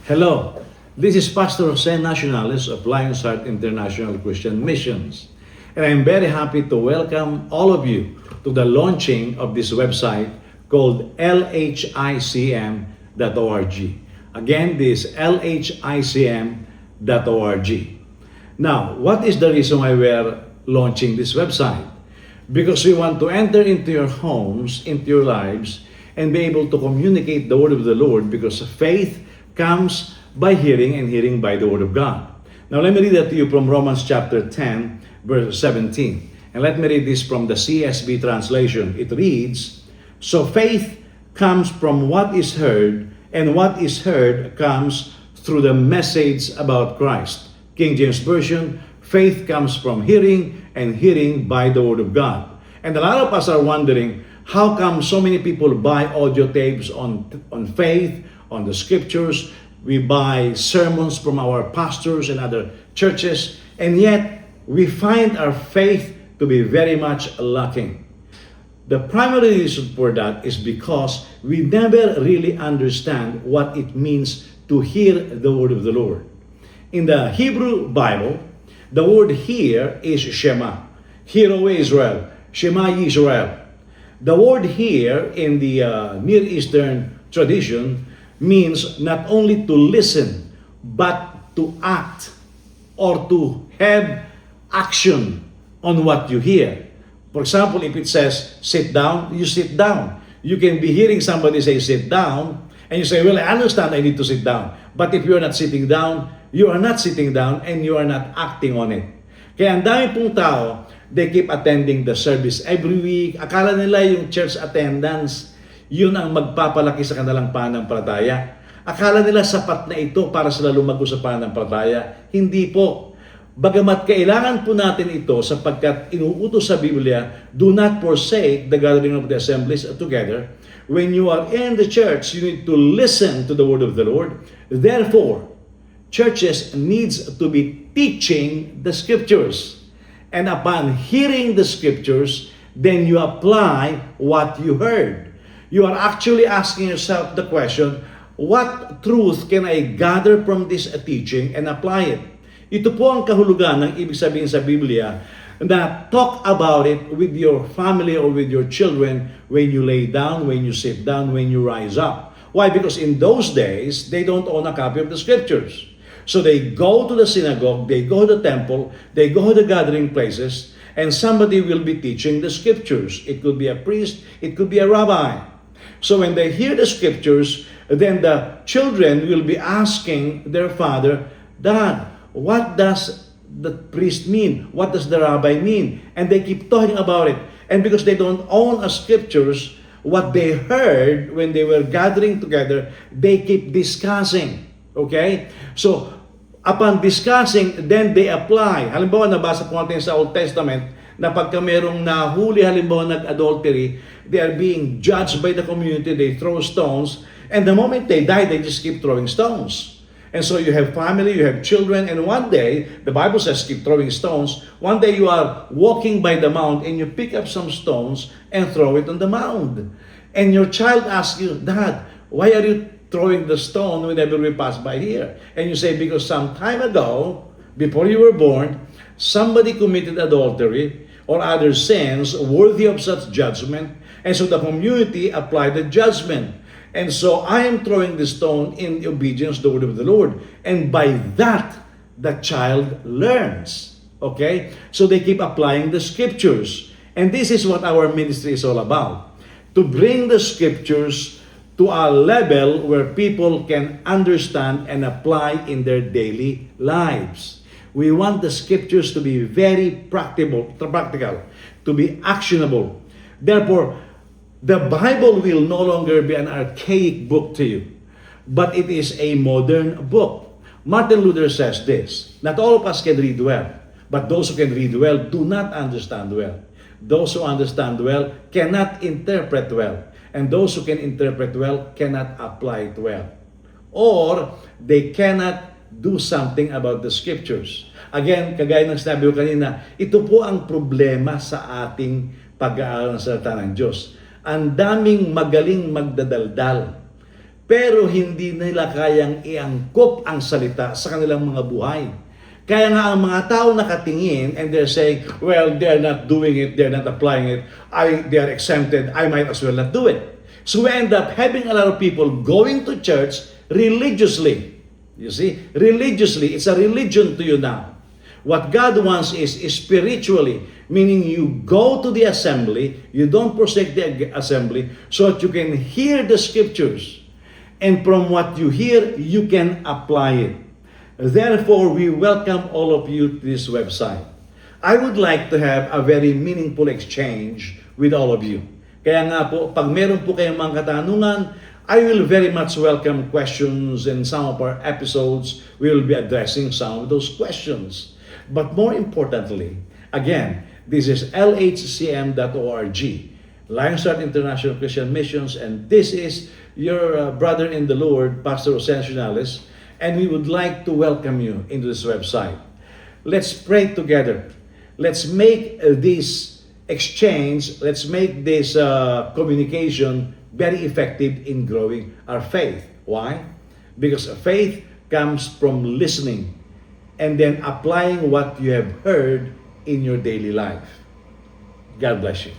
Hello, this is Pastor Jose Nacionales of Lion's Heart International Christian Missions. And I'm very happy to welcome all of you to the launching of this website called lhicm.org. Again, this lhicm.org. Now, what is the reason why we are launching this website? Because we want to enter into your homes, into your lives, and be able to communicate the word of the Lord, because faith comes by hearing and hearing by the word of God. Now let me read that to you from Romans chapter 10, verse 17. And let me read this from the CSB translation. It reads, "So faith comes from what is heard, and what is heard comes through the message about Christ." King James Version, faith comes from hearing, and hearing by the word of God. And a lot of us are wondering, how come so many people buy audio tapes on faith, on the scriptures? We buy sermons from our pastors and other churches, and yet we find our faith to be very much lacking. The primary reason for that is because we never really understand what it means to hear the word of the Lord. In the Hebrew Bible, the word "hear" is Shema. Hear, O Israel, Shema Yisrael. The word "hear" in the Near Eastern tradition means not only to listen, but to act or to have action on what you hear. For example, if it says sit down, you sit down. You can be hearing somebody say sit down, and you say, well, I understand I need to sit down. But if you're not sitting down, you are not sitting down and you are not acting on it. Kaya ang dami pong tao, they keep attending the service every week. Akala nila yung church attendance, yun ang magpapalaki sa kanilang pananampalataya. Akala nila sapat na ito para sila lumago sa pananampalataya. Hindi po. Bagamat kailangan po natin ito sapagkat inuutos sa Biblia, do not forsake the gathering of the assemblies together. When you are in the church, you need to listen to the word of the Lord. Therefore, churches needs to be teaching the scriptures. And upon hearing the scriptures, then you apply what you heard. You are actually asking yourself the question, what truth can I gather from this teaching and apply it? Ito po ang kahulugan ng ibig sabihin sa Biblia na talk about it with your family or with your children when you lay down, when you sit down, when you rise up. Why? Because in those days, they don't own a copy of the scriptures. So they go to the synagogue, they go to the temple, they go to the gathering places, and somebody will be teaching the scriptures. It could be a priest, it could be a rabbi. So when they hear the scriptures, then the children will be asking their father, "Dad, what does the priest mean? What does the rabbi mean?" And they keep talking about it. And because they don't own a scriptures, what they heard when they were gathering together, they keep discussing. Okay? So, upon discussing, then they apply. Halimbawa, nabasa po natin sa Old Testament na pagka merong nahuli, halimbawa nag-adultery, they are being judged by the community, they throw stones, and the moment they die, they just keep throwing stones. And so you have family, you have children, and one day, the Bible says keep throwing stones. One day you are walking by the mound and you pick up some stones and throw it on the mound. And your child asks you, "Dad, why are you throwing the stone whenever we pass by here?" And you say, "Because some time ago, before you were born, somebody committed adultery or other sins worthy of such judgment, and so the community applied the judgment. And so I am throwing the stone in obedience to the word of the Lord." And by that, the child learns. Okay? So they keep applying the scriptures. And this is what our ministry is all about. To bring the scriptures to a level where people can understand and apply in their daily lives. We want the scriptures to be very practical, to be actionable. Therefore, the Bible will no longer be an archaic book to you, but it is a modern book. Martin Luther says this, "Not all of us can read well, but those who can read well do not understand well. Those who understand well cannot interpret well, and those who can interpret well cannot apply it well. Or they cannot do something about the scriptures." Again, kagaya ng sinabi ko kanina, ito po ang problema sa ating pag-aaral ng salita ng Diyos. Ang daming magaling magdadaldal, pero hindi nila kayang iangkop ang salita sa kanilang mga buhay. Kaya nga ang mga tao nakatingin and they're saying, well, they're not doing it, they're not applying it, they are exempted, I might as well not do it. So we end up having a lot of people going to church religiously. You see, religiously, it's a religion to you now. What God wants is spiritually, meaning you go to the assembly, you don't forsake the assembly, so that you can hear the scriptures. And from what you hear, you can apply it. Therefore, we welcome all of you to this website. I would like to have a very meaningful exchange with all of you. Kaya nga po, pag meron po kayong mga katanungan, I will very much welcome questions. In some of our episodes, we will be addressing some of those questions. But more importantly, again, this is lhcm.org, Lions Heart International Christian Missions, and this is your brother in the Lord, Pastor Jose Nacionales, and we would like to welcome you into this website. Let's pray together. Let's make this exchange, let's make this communication very effective in growing our faith. Why? Because faith comes from listening and then applying what you have heard in your daily life. God bless you.